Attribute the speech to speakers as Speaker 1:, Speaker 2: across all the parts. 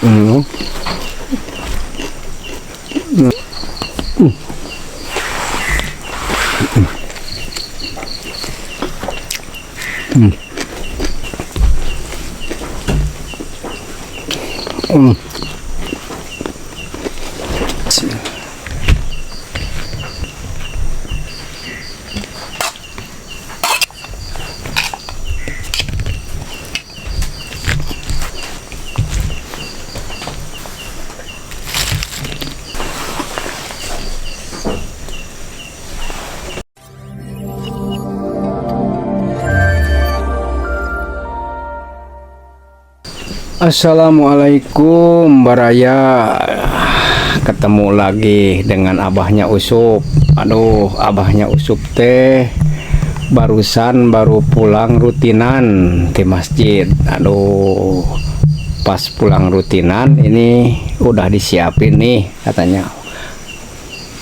Speaker 1: mantap ini. Assalamualaikum baraya. Ketemu lagi dengan abahnya Usup. Aduh, abahnya Usup teh barusan baru pulang rutinan di masjid. Aduh, pas pulang rutinan ini udah disiapin nih katanya.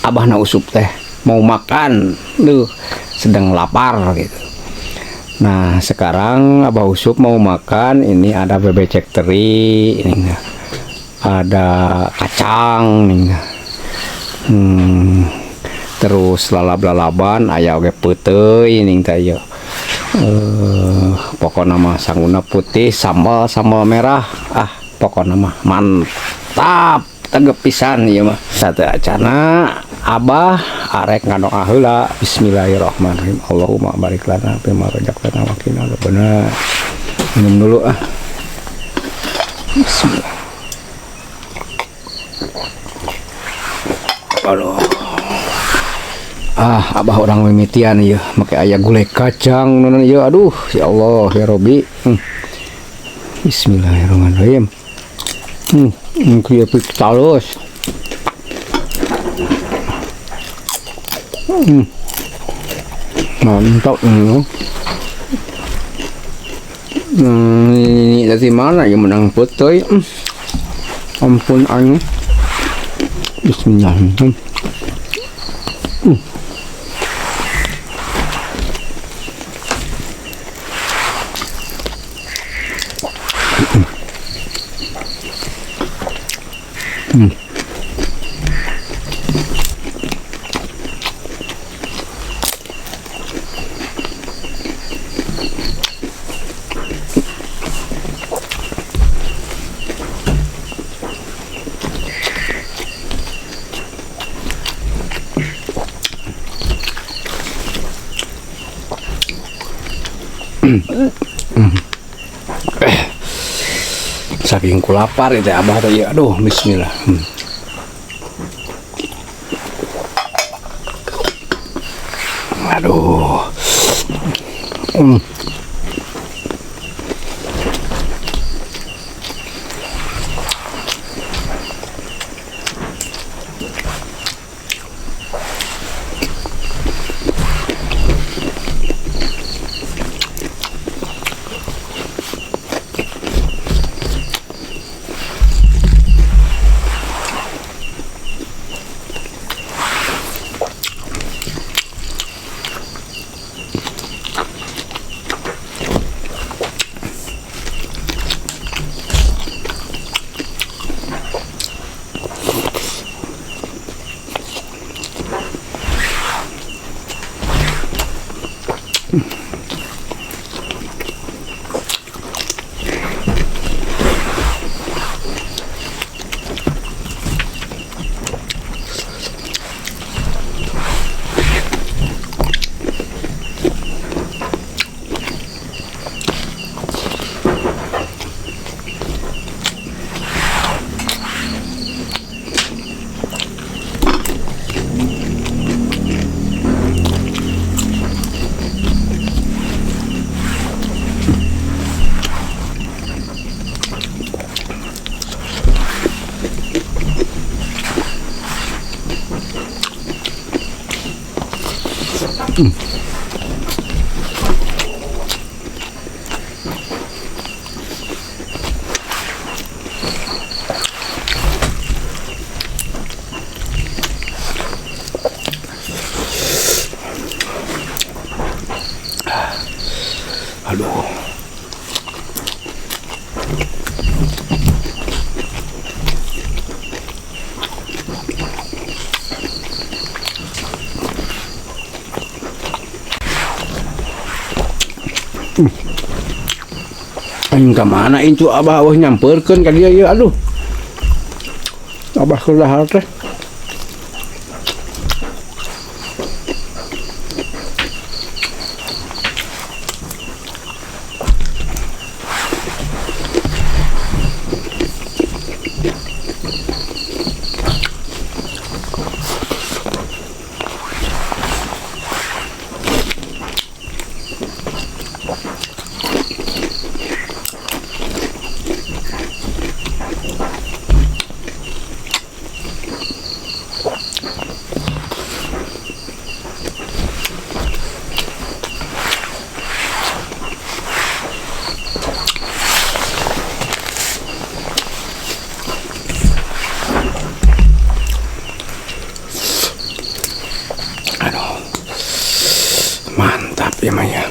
Speaker 1: Abahnya Usup teh mau makan. Duh, sedang lapar gitu. Nah, sekarang Abah Usup mau makan. Ini ada bebek teri, ini ada kacang, ini terus lalap-lalaban, aya oge peuteuy ini teh. Pokoknya mah sangguna putih, sambal merah. Pokoknya mah mantap. Tegep pisan ieu mah. Sateacana Abah arek ngadoa heula. Bismillahirrahmanirrahim. Allahumma barik lana fima razaqtana wa qina adzabannar. Minum dulu Bismillah. Aduh. Abah orang mimitian ieu make aya gulai kacang nunan ieu. Aduh, ya Allah ya Robbi. Bismillahirrahmanirrahim. Kieu pik talus. Mantap ini. Ini dari mana ya menang putih. Ampun anu. Bismillahirrahmanirrahim. Saking ku lapar itu Abah tadi. Aduh, bismillah. Aduh. Aduh. Aing ka mana incu abah eueuh nyampeurkeun ka dieu ieu aduh. Abah keudahar teh. Mantap ya Maya.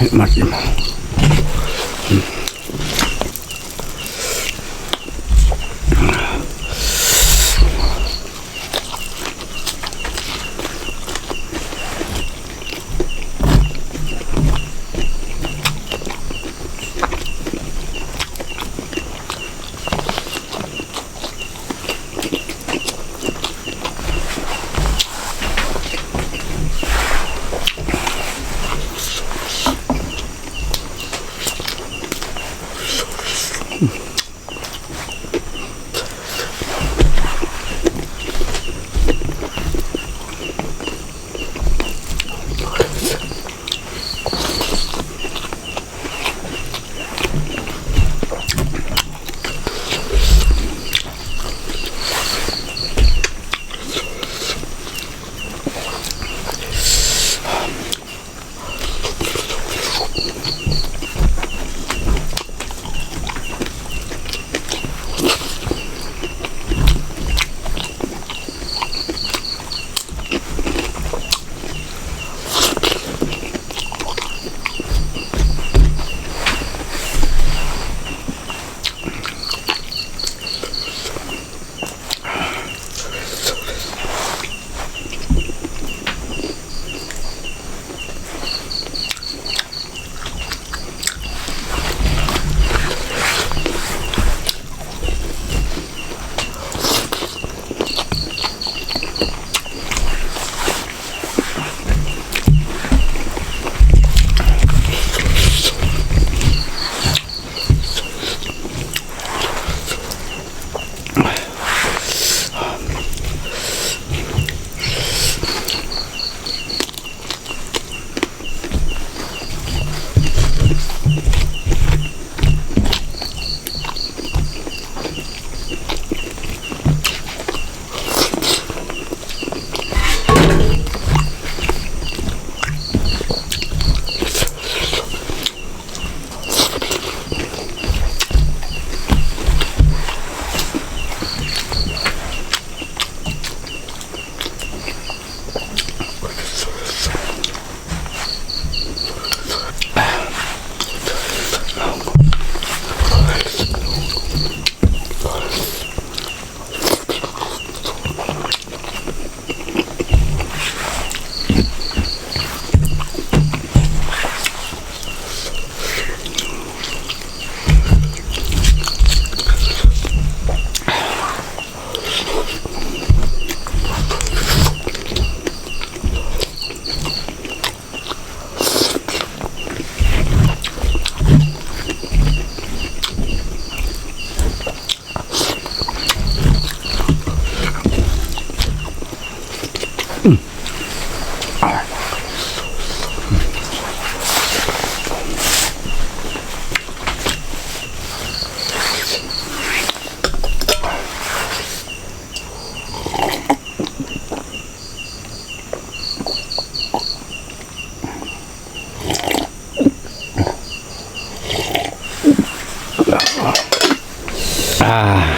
Speaker 1: Nikmat ya.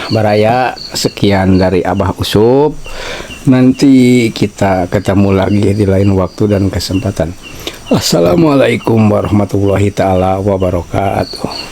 Speaker 1: Baraya, sekian dari Abah Usup. Nanti kita ketemu lagi di lain waktu dan kesempatan. Assalamualaikum warahmatullahi taala wabarakatuh.